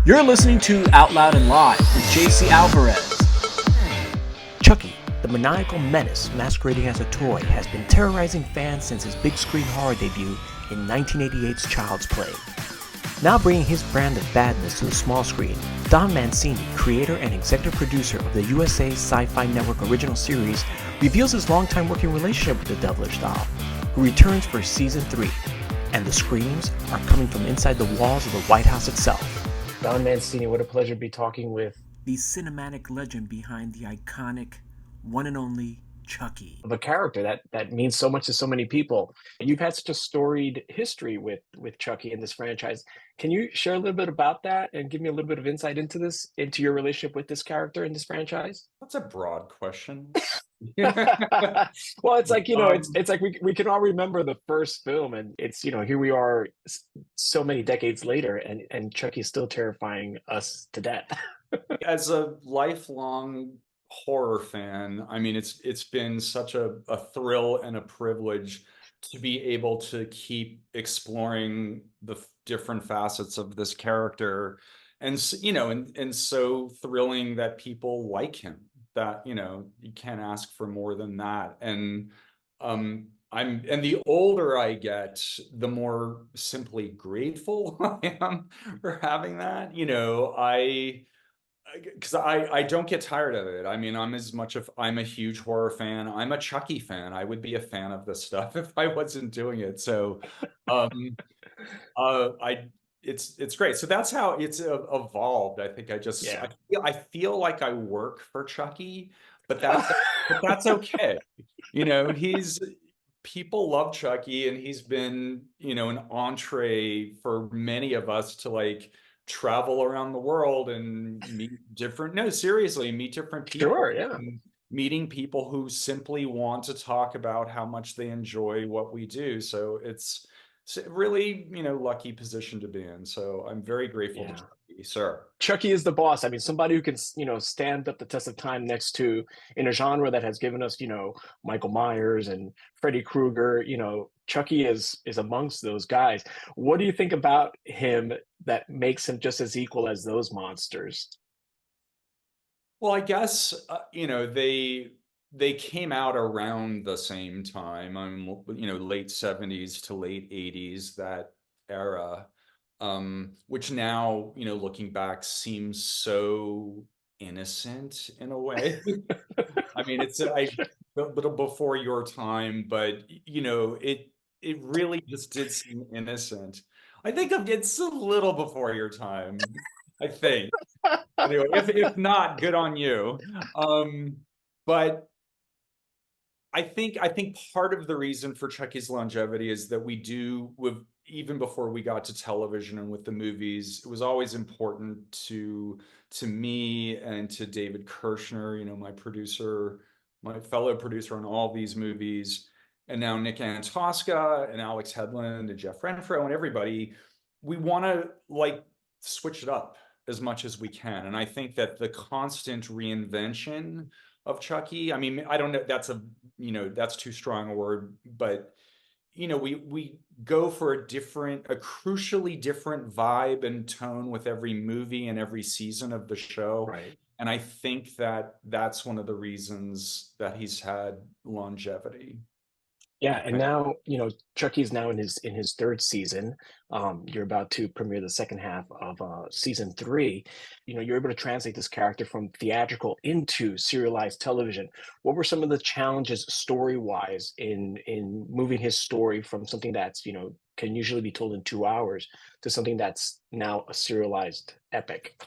You're listening to Out Loud and Live with JC Alvarez. Chucky, the maniacal menace masquerading as a toy, has been terrorizing fans since his big screen horror debut in 1988's Child's Play. Now bringing his brand of badness to the small screen, Don Mancini, creator and executive producer of the USA SyFy Network original series, reveals his longtime working relationship with the devilish doll, who returns for season 3, and the screams are coming from inside the walls of the White House itself. Don Mancini, what a pleasure to be talking with The cinematic legend behind the iconic, one and only Chucky. a character that means so much to so many people. You've had such a storied history with Chucky in this franchise. Can you share a little bit about that and give me a little bit of insight into your relationship with this character in this franchise? That's a broad question. Well, it's like, Um, it's like we can all remember the first film, and it's, here we are so many decades later, and Chucky's still terrifying us to death. as a lifelong horror fan, I mean, it's been such a thrill and a privilege to be able to keep exploring the different facets of this character, and and so thrilling that people like him. That you can't ask for more than that. And and the older I get, the more simply grateful I am for having that. Because I don't get tired of it. I mean, I'm a huge horror fan. I'm a Chucky fan. I would be a fan of this stuff if I wasn't doing it. So, um, I it's great. So that's how it's evolved. I think Yeah. I feel like I work for Chucky, but that's okay. He's people love Chucky, and he's been, an entree for many of us to like travel around the world and meet different, no, seriously, meet different people, Sure, yeah. and meeting people who simply want to talk about how much they enjoy what we do. So it's a really, lucky position to be in. So I'm very grateful to Yeah. Chucky, sir. Chucky is the boss. I mean, somebody who can, stand up the test of time next to in a genre that has given us, Michael Myers and Freddy Krueger. Chucky is amongst those guys. What do you think about him that makes him just as equal as those monsters? Well, I guess they came out around the same time. Late '70s to late '80s, that era, which now, looking back, seems so innocent in a way. I mean, it's a little before your time, but it really just did seem innocent. I think it's a little before your time. I think. Anyway, if not, good on you. But I think part of the reason for Chucky's longevity is that we do with even before we got to television and with the movies, it was always important to me and to David Kirshner, my producer, my fellow producer on all these movies, and now Nick Antosca and Alex Headland and Jeff Renfro and everybody. We want to like switch it up as much as we can. And I think that the constant reinvention of Chucky, I mean, I don't know, that's too strong a word, but we go for a crucially different vibe and tone with every movie and every season of the show. Right. And I think that that's one of the reasons that he's had longevity. Yeah, and now, Chucky's now in his third season. You're about to premiere the second half of season 3. You're able to translate this character from theatrical into serialized television. What were some of the challenges story-wise in moving his story from something that's, can usually be told in 2 hours to something that's now a serialized epic?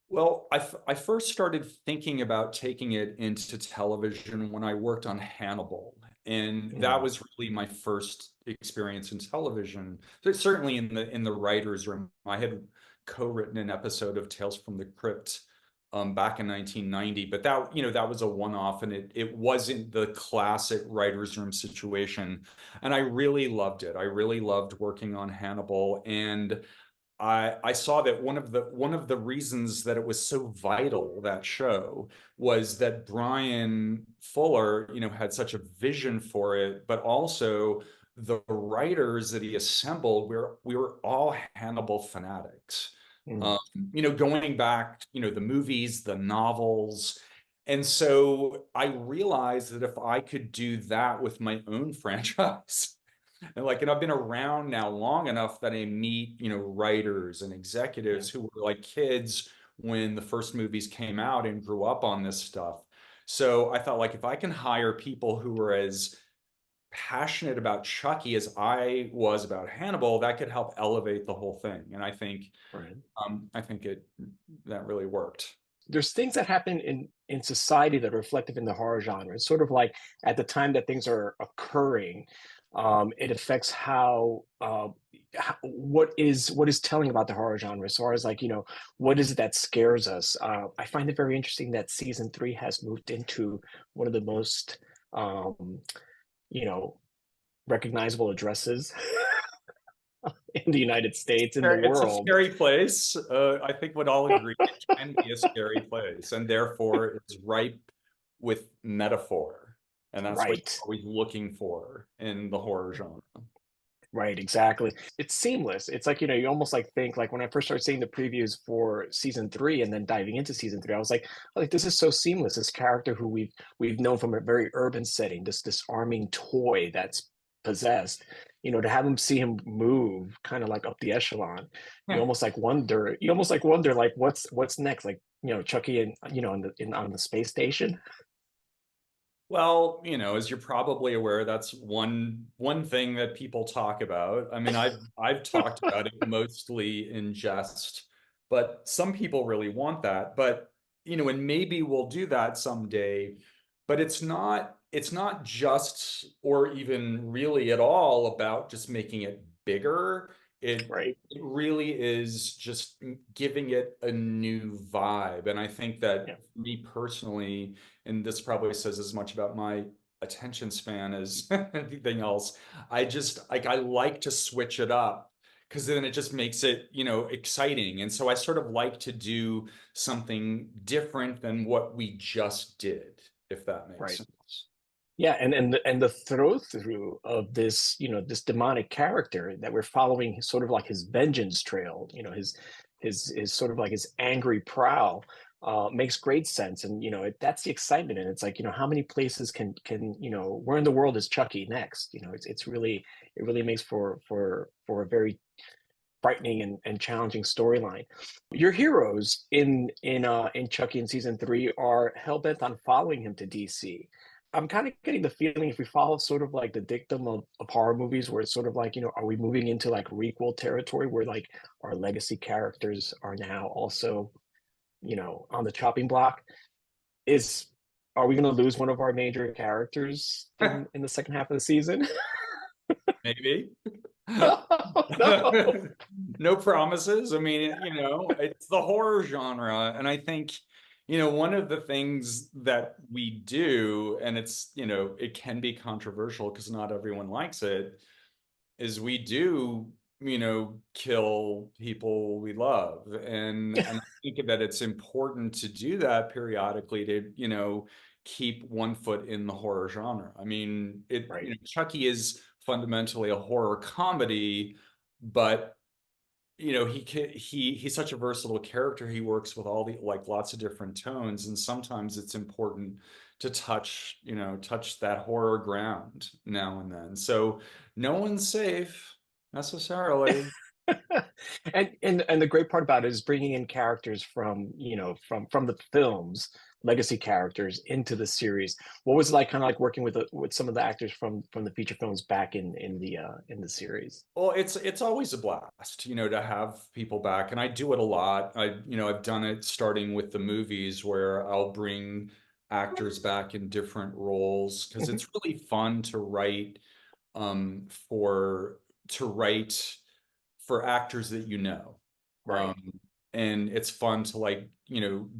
Well, I first started thinking about taking it into television when I worked on Hannibal, and that Mm, was really my first experience in television. So certainly in the writers' room, I had co-written an episode of Tales from the Crypt back in 1990, but that was a one-off, and it wasn't the classic writers' room situation, and I really loved it. I really loved working on Hannibal, and I saw that one of the reasons that it was so vital, that show, was that Brian Fuller, had such a vision for it, but also the writers that he assembled, we were all Hannibal fanatics. Mm, Going back, the movies, the novels. And so I realized that if I could do that with my own franchise, and I've been around now long enough that I meet, writers and yeah, executives who were like kids when the first movies came out and grew up on this stuff. So I thought, like, if I can hire people who were as passionate about Chucky as I was about Hannibal, that could help elevate the whole thing. And right. I think that really worked. There's things that happen in society that are reflective in the horror genre. It's sort of like at the time that things are occurring, it affects what is telling about the horror genre as far as like what is it that scares us. I find it very interesting that season three has moved into one of the most um, you know recognizable addresses in the United States, in the It's a world. scary place. I think we'd all agree it can be a scary place, and therefore it's ripe with metaphor. And that's what Right. you're always looking for in the horror genre. Right, exactly. It's seamless. It's like, you almost like think like when I first started seeing the previews for season three and then diving into season three, I was like, this is so seamless. This character who we've known from a very urban setting, this disarming toy that's possessed, to have him see him move kind of like up the echelon, you almost like wonder like what's next? Like, Chucky and on the space station. Well, as you're probably aware, that's one thing that people talk about. I mean, I've talked about it mostly in jest, but some people really want that. But, and maybe we'll do that someday, but it's not just or even really at all about just making it bigger. Right. It really is just giving it a new vibe. And I think Yeah. that me personally, and this probably says as much about my attention span as anything else. I like to switch it up because then it just makes it, exciting. And so I sort of like to do something different than what we just did, if that makes Right. sense. Yeah, and the throw through of this, this demonic character that we're following, sort of like his vengeance trail, his sort of like his angry prowl, makes great sense. And that's the excitement. And it's like, how many places can where in the world is Chucky next? It really makes for a very frightening and challenging storyline. Your heroes in Chucky in season three are hell bent on following him to DC. I'm kind of getting the feeling if we follow sort of like the dictum of horror movies, where it's sort of like, are we moving into like requel territory where like our legacy characters are now also, on the chopping block? Is Are we going to lose one of our major characters in the second half of the season? Maybe. No, no. No promises. I mean, it's the horror genre. And I think, one of the things that we do, and it can be controversial because not everyone likes it, is we do, kill people we love. And I think that it's important to do that periodically to, keep one foot in the horror genre. I mean, Right. Chucky is fundamentally a horror comedy, but he's such a versatile character. He works with all the like lots of different tones, and sometimes it's important to touch that horror ground now and then. So no one's safe necessarily. And the great part about it is bringing in characters from the films, legacy characters into the series. What was it like, kind of like working with some of the actors from the feature films back in the series? Well, it's always a blast, to have people back, and I do it a lot. I've done it starting with the movies where I'll bring actors back in different roles because Mhm. it's really fun to write for to write for actors that you know. Right. Um, and it's fun to like,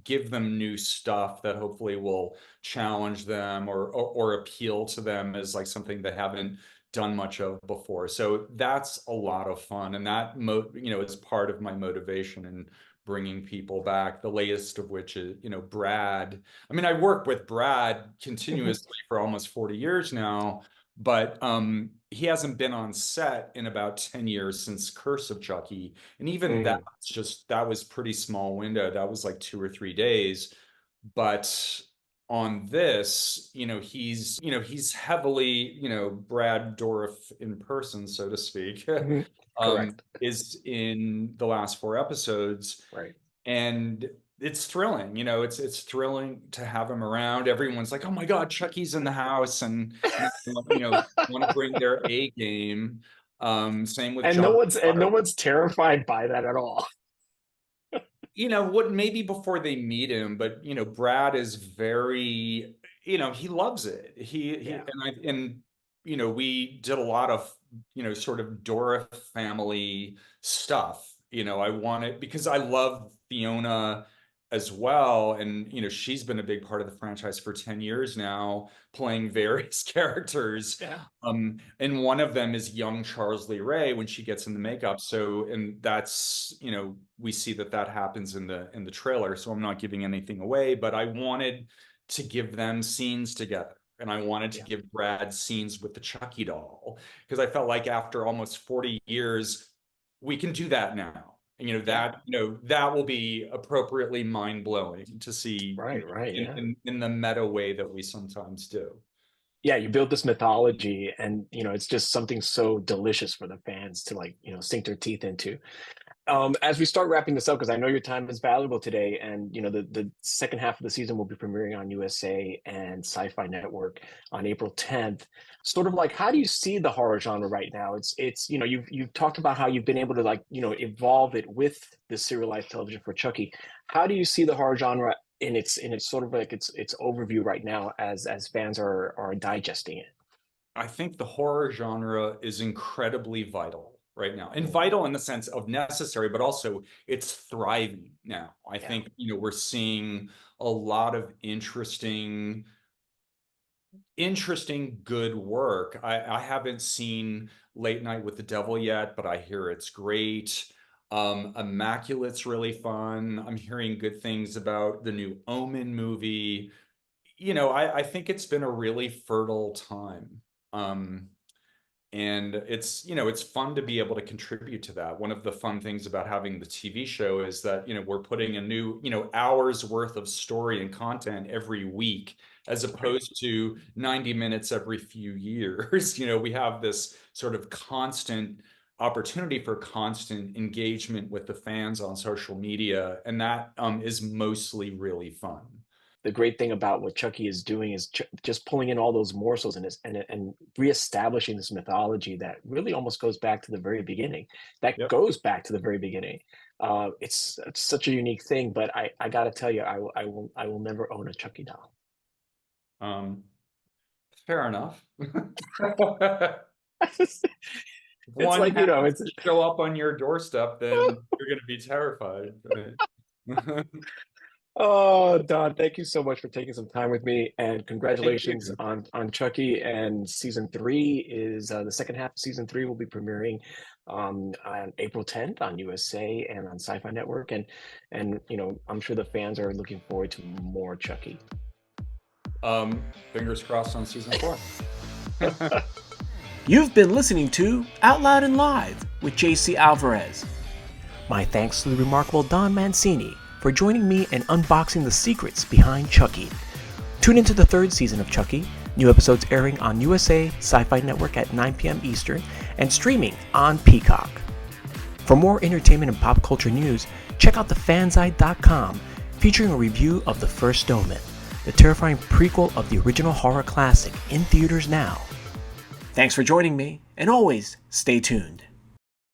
give them new stuff that hopefully will challenge them or appeal to them as like something they haven't done much of before. So that's a lot of fun. And that is part of my motivation in bringing people back. The latest of which is, Brad. I mean, I work with Brad Mhm. continuously for almost 40 years now, but he hasn't been on set in about 10 years since Curse of Chucky. And even Mm, that was pretty small window. That was like 2 or 3 days. But on this, he's heavily, Brad Dourif in person, so to speak, mhm. Correct. is in the last 4 episodes. Right. And it's thrilling, it's thrilling to have him around. Everyone's like, oh my God, Chucky's in the house, and want to bring their A game. Same with And no John one's and no Potter. one's terrified by that at all. What, maybe before they meet him, but Brad is very, he loves it. He Yeah. we did a lot of sort of Dora family stuff. I wanted, because I love Fiona as well, and she's been a big part of the franchise for 10 years now, playing various characters. Yeah. And one of them is young Charles Lee Ray when she gets in the makeup. So, and that's, we see that happens in the trailer. So I'm not giving anything away, but I wanted to give them scenes together. And I wanted to Yeah. give Brad scenes with the Chucky doll, because I felt like after almost 40 years, we can do that now. And Yeah. that will be appropriately mind-blowing to see, Right. Right. Yeah. in the meta way that we sometimes do. Yeah, you build this mythology, and it's just something so delicious for the fans to, like, sink their teeth into. As we start wrapping this up, because I know your time is valuable today, and the second half of the season will be premiering on USA and SyFy Network on April 10th. Sort of like, how do you see the horror genre right now? It's you've talked about how you've been able to, like, evolve it with the serialized television for Chucky. How do you see the horror genre in its sort of like its overview right now, as fans are digesting it? I think the horror genre is incredibly vital right now, and Mm, vital in the sense of necessary, but also it's thriving now. I yeah. think, we're seeing a lot of interesting, good work. I haven't seen Late Night with the Devil yet, but I hear it's great. Immaculate's really fun. I'm hearing good things about the new Omen movie. I think it's been a really fertile time. Um, and it's fun to be able to contribute to that. One of the fun things about having the TV show is that we're putting a new hours worth of story and content every week, as Right. opposed to 90 minutes every few years. We have this sort of constant opportunity for constant engagement with the fans on social media, and that is mostly really fun. The great thing about what Chucky is doing is just pulling in all those morsels, and reestablishing this mythology that really almost goes back to the very beginning. That Yep. goes back to the very beginning. It's such a unique thing, but I got to tell you, I will never own a Chucky doll. um Fair enough. It's One like, happens it's to show up on your doorstep, then you're going to be terrified. Right? oh, Don, thank you so much for taking some time with me, and Thank congratulations you. on Chucky. And season three is the second half of season three will be premiering on April 10th on USA and on SyFy Network. And I'm sure the fans are looking forward to more Chucky. Fingers crossed on season 4. You've been listening to Out Loud and Live with JC Alvarez. My thanks to the remarkable Don Mancini for joining me and unboxing the secrets behind Chucky. Tune into the third season of Chucky, new episodes airing on USA SyFy Network at 9 p.m. Eastern and streaming on Peacock. For more entertainment and pop culture news, check out thefanzine.com, featuring a review of The First Omen, the terrifying prequel of the original horror classic, in theaters now. Thanks for joining me, and always stay tuned.